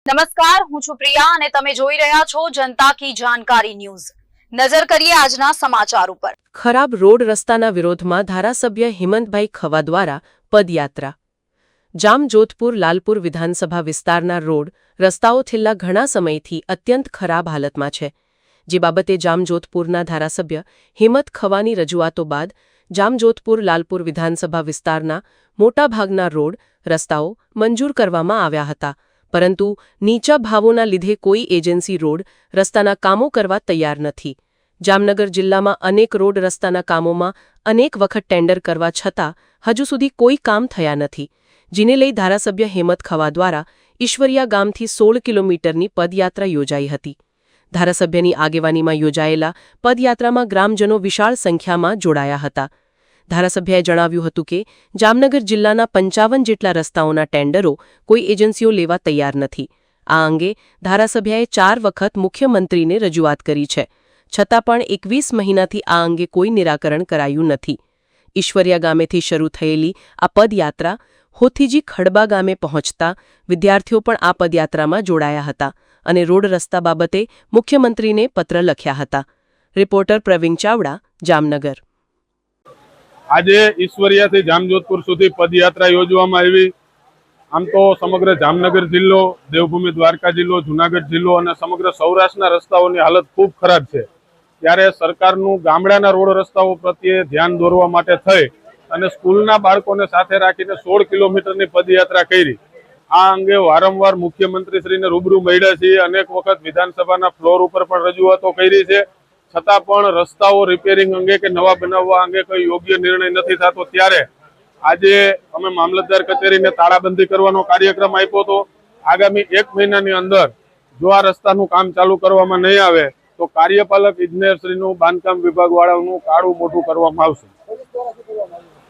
નમસ્કાર, હું છું પ્રિયા અને તમે જોઈ રહ્યા છો જનતા કી જાણકારી ન્યૂઝ। નજર કરીએ આજના સમાચાર ઉપર। ખરાબ રોડ રસ્તાના વિરોધમાં ધારાસભ્ય હિમંતભાઈ ખવા દ્વારા પદયાત્રા। જામજોધપુર લાલપુર વિધાનસભા વિસ્તારના રોડ રસ્તાઓ છેલ્લા ઘણા સમયથી અત્યંત ખરાબ હાલતમાં છે, જે બાબતે જામજોધપુરના ધારાસભ્ય હિમંત ખવાની રજૂઆતો બાદ જામજોધપુર લાલપુર વિધાનસભા વિસ્તારના મોટાભાગના રોડ રસ્તાઓ મંજૂર કરવામાં આવ્યા હતા, પરંતુ નીચા ભાવોના લીધે કોઈ એજન્સી રોડ રસ્તાના કામો કરવા તૈયાર નથી। જામનગર જિલ્લામાં અનેક રોડ રસ્તાના કામોમાં અનેક વખત ટેન્ડર કરવા છતાં હજુ સુધી કોઈ કામ થયા નથી, જેને લઈ ધારાસભ્ય હિમંત ખવા દ્વારા ઈશ્વરિયા ગામથી 16 કિલોમીટરની પદયાત્રા યોજાઈ હતી। ધારાસભ્યની આગેવાનીમાં યોજાયેલા પદયાત્રામાં ગ્રામજનો વિશાળ સંખ્યામાં જોડાયા હતા। ધારાસભ્યએ જણાવ્યું હતું કે જામનગર જિલ્લાના 55 જેટલા રસ્તાઓના ટેન્ડરો કોઈ એજન્સીઓ લેવા તૈયાર નથી। આ અંગે ધારાસભ્યએ 4 વખત મુખ્યમંત્રીને રજૂઆત કરી છે, છતાં પણ 21 મહિનાથી આ અંગે કોઈ નિરાકરણ કરાયું નથી। ઈશ્વરિયા ગામેથી શરૂ થયેલી આ પદયાત્રા હોથીજી ખડબા ગામે પહોંચતા વિદ્યાર્થીઓ પણ આ પદયાત્રામાં જોડાયા હતા અને રોડ રસ્તા બાબતે મુખ્યમંત્રીને પત્ર લખ્યા હતા। રિપોર્ટર પ્રવીણ ચાવડા, જામનગર। આજે ઈશ્વરિયાથી જામજોધપુર સુધી પદયાત્રા યોજવામાં આવી। આમ તો સમગ્ર જામનગર જિલ્લો, દેવભૂમિ દ્વારકા જિલ્લો, જૂનાગઢ જિલ્લો અને સમગ્ર સૌરાષ્ટ્રના રસ્તાઓની હાલત ખૂબ ખરાબ છે, ત્યારે સરકારનું ગામડાના રોડ રસ્તાઓ પ્રત્યે ધ્યાન દોરવા માટે થઈ અને સ્કૂલના બાળકોને સાથે રાખીને 16 કિલોમીટરની પદયાત્રા કરી। આ અંગે વારંવાર મુખ્યમંત્રીશ્રીને રૂબરૂ મળ્યા છીએ, અનેક વખત વિધાનસભાના ફ્લોર ઉપર પણ રજૂઆતો કરી છે, છતાં પણ રસ્તાઓ રિપેરિંગ અંગે કે નવા બનાવવા અંગે કોઈ યોગ્ય નિર્ણય નથી થતો। ત્યારે આજે અમે મામલતદાર કચેરીને તાળાબંધી કરવાનો કાર્યક્રમ આપ્યો હતો। આગામી 1 મહિનાની અંદર જો આ રસ્તાનું કામ ચાલુ કરવામાં નહીં આવે તો કાર્યપાલક ઇજનેરશ્રીનું બાંધકામ વિભાગ વાળાનું કાળું મોઢું કરવામાં આવશે।